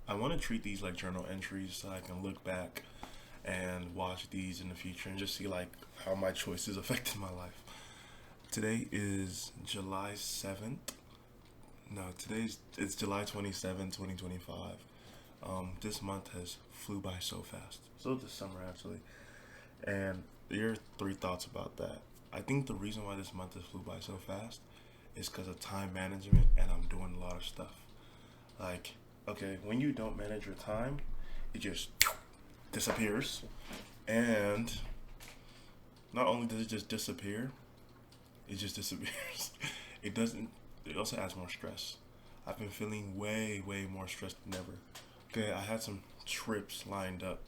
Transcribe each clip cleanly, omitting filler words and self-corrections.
I want to treat these like journal entries so I can look back and watch these in the future and just see like how my choices affected my life. Today is July 7th. No, today's it's July 27th, 2025. This month has flew by so fast. So this summer actually. And your three thoughts about that. I think the reason why this month has flew by so fast is because of time management and I'm doing a lot of stuff. Like, okay, when you don't manage your time, it just disappears. And not only does it just disappear, it just disappears. It doesn't, it also adds more stress. I've been feeling way, way more stressed than ever. Okay, I had some trips lined up,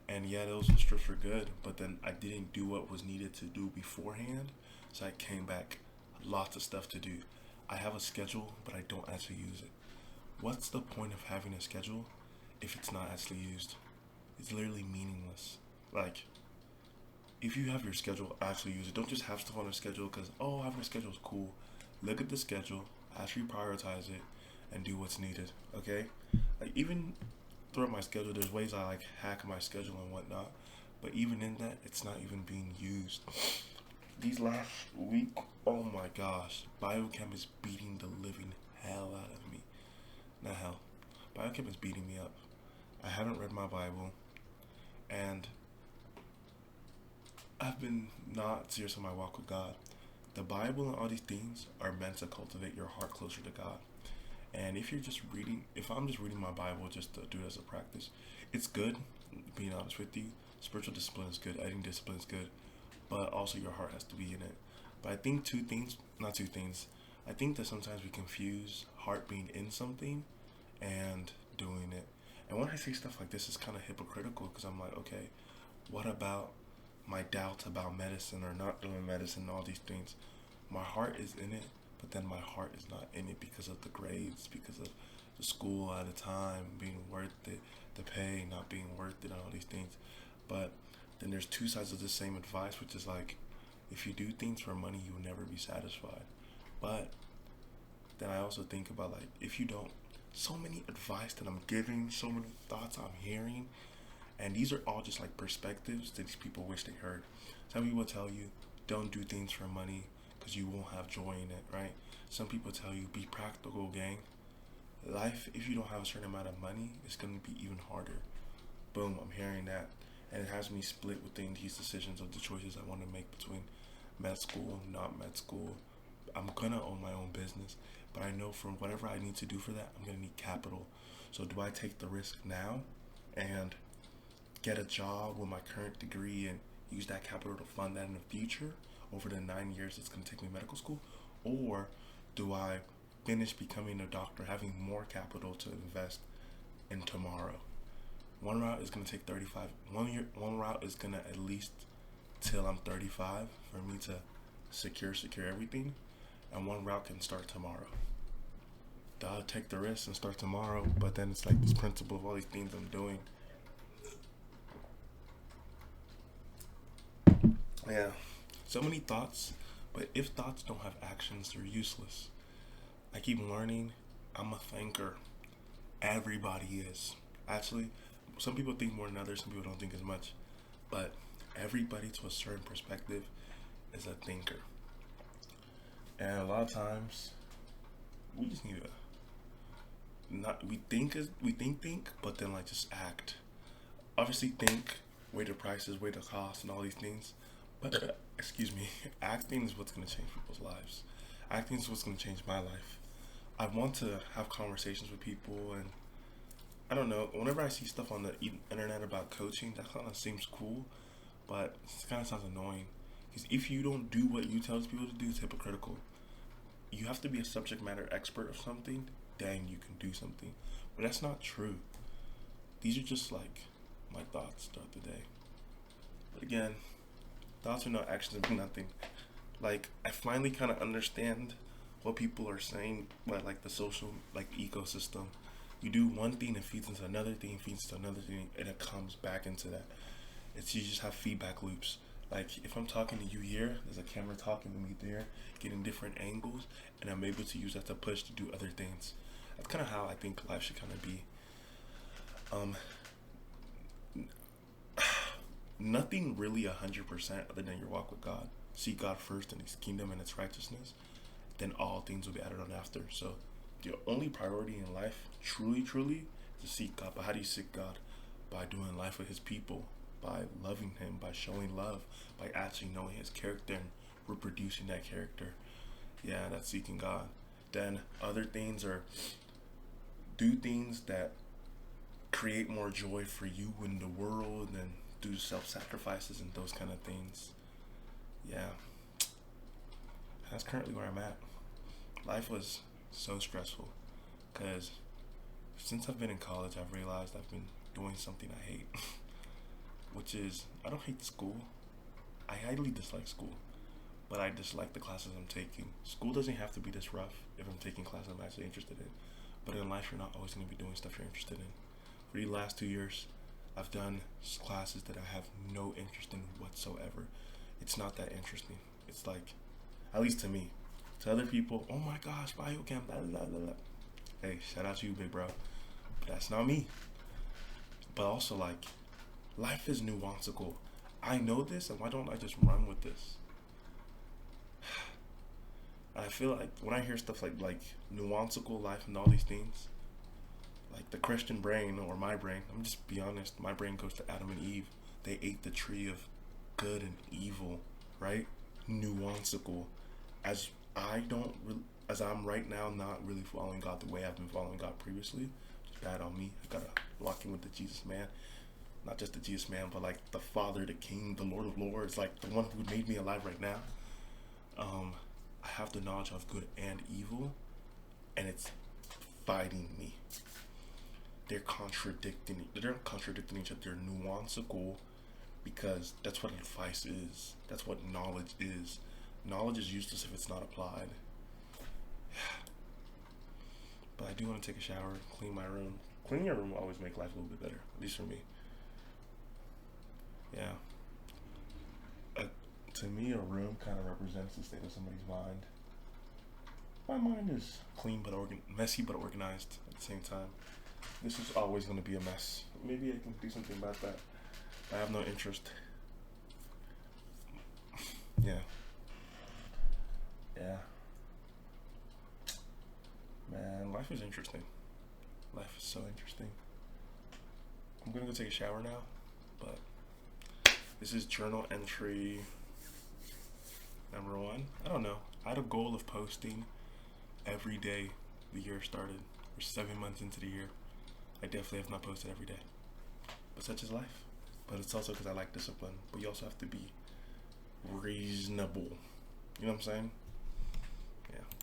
and yeah, those trips were good, but then I didn't do what was needed to do beforehand, so I came back, lots of stuff to do. I have a schedule, but I don't actually use it. What's the point of having a schedule if it's not actually used? It's literally meaningless. Like, if you have your schedule, actually use it. Don't just have stuff on a schedule because, oh, having a schedule is cool. Look at the schedule, actually prioritize it, and do what's needed, okay? Like, even throughout my schedule, there's ways I like hack my schedule and whatnot, but even in that, it's not even being used. These last week, oh my gosh, biochem is beating the living hell out of me. Not hell. Biochem is beating me up. I haven't read my Bible, and I've been not serious in my walk with God. The Bible and all these things are meant to cultivate your heart closer to God. And if I'm just reading my Bible just to do it as a practice, it's good, being honest with you. Spiritual discipline is good, editing discipline is good, but also your heart has to be in it. But I think not two things. I think that sometimes we confuse heart being in something and doing it. And when I say stuff like this, it's kind of hypocritical because I'm like, okay, what about my doubts about medicine or not doing medicine and all these things? My heart is in it, but then my heart is not in it because of the grades, because of the school at the time being worth it, the pay not being worth it, and all these things. But then there's two sides of the same advice, which is like, if you do things for money, you will never be satisfied. But then I also think about like, if you don't, so many advice that I'm giving, so many thoughts I'm hearing, and these are all just like perspectives that these people wish they heard. Some people tell you, don't do things for money because you won't have joy in it, right? Some people tell you, be practical, gang. Life, if you don't have a certain amount of money, it's going to be even harder. Boom, I'm hearing that. And it has me split within these decisions of the choices I want to make between med school, not med school. I'm going to own my own business, but I know for whatever I need to do for that, I'm going to need capital. So do I take the risk now and get a job with my current degree and use that capital to fund that in the future over the 9 years it's going to take me medical school? Or do I finish becoming a doctor, having more capital to invest in tomorrow? One route is going to take 35. One route is going to at least till I'm 35 for me to secure everything. And one route can start tomorrow. I'll take the risk and start tomorrow, but then it's like this principle of all these things I'm doing. Yeah, so many thoughts, but if thoughts don't have actions, they're useless. I keep learning. I'm a thinker. Everybody is. Actually, some people think more than others, some people don't think as much. But everybody to a certain perspective is a thinker. And a lot of times, we just need to not we think, but then like just act. Obviously, think, weigh the prices, weigh the costs, and all these things. But excuse me, acting is what's gonna change people's lives. Acting is what's gonna change my life. I want to have conversations with people, and I don't know. Whenever I see stuff on the internet about coaching, that kind of seems cool, but it kind of sounds annoying. Because if you don't do what you tell people to do, it's hypocritical. You have to be a subject matter expert of something, then you can do something. But that's not true. These are just like my thoughts throughout the day. But again, thoughts are no actions are nothing. Like I finally kind of understand what people are saying about like the social like ecosystem. You do one thing, it feeds into another thing, feeds into another thing, and it comes back into that. It's you just have feedback loops. Like if I'm talking to you here, there's a camera talking to me there, getting different angles, and I'm able to use that to push to do other things. That's kind of how I think life should kind of be. Um, Nothing really 100% other than your walk with God. Seek God first and His kingdom and its righteousness, then all things will be added on after. So, the only priority in life, truly, truly, is to seek God. But how do you seek God? By doing life with His people, by loving Him, by showing love, by actually knowing His character and reproducing that character. Yeah, that's seeking God. Then other things are do things that create more joy for you in the world, and do self-sacrifices and those kind of things. Yeah, that's currently where I'm at. Life was so stressful because since I've been in college, I've realized I've been doing something I hate, which is I don't hate school. I highly dislike school, but I dislike the classes I'm taking. School doesn't have to be this rough if I'm taking classes I'm actually interested in. But in life, you're not always going to be doing stuff you're interested in. For the last 2 years, I've done classes that I have no interest in whatsoever. It's not that interesting. It's like, at least to me. To other people, oh my gosh, biochem, blah, blah, blah, blah. Hey, shout out to you, big bro. But that's not me. But also, like, life is nuanceical. I know this, and why don't I just run with this? I feel like when I hear stuff like nuanceical life and all these things, like the Christian brain or my brain, I'm just be honest, my brain goes to Adam and Eve. They ate the tree of good and evil, right? Nuanceical. As as I'm right now not really following God the way I've been following God previously. Just bad on me. I gotta lock in with the Jesus man. Not just the Jesus man, but like the Father, the King, the Lord of Lords, like the one who made me alive right now. I have the knowledge of good and evil, and it's fighting me. They're contradicting each other. They're nuanceical because that's what advice is. That's what knowledge is. Knowledge is useless if it's not applied. But I do want to take a shower, clean my room. Cleaning your room will always make life a little bit better, at least for me. Yeah. To me, a room kind of represents the state of somebody's mind. My mind is clean but messy but organized at the same time. This is always going to be a mess. Maybe I can do something about that. I have no interest. Yeah. Yeah. Man, life is interesting. Life is so interesting. I'm going to go take a shower now, but this is journal entry number 1. I don't know. I had a goal of posting every day the year started. We're 7 months into the year. I definitely have not posted every day. But such is life. But it's also because I like discipline. But you also have to be reasonable. You know what I'm saying?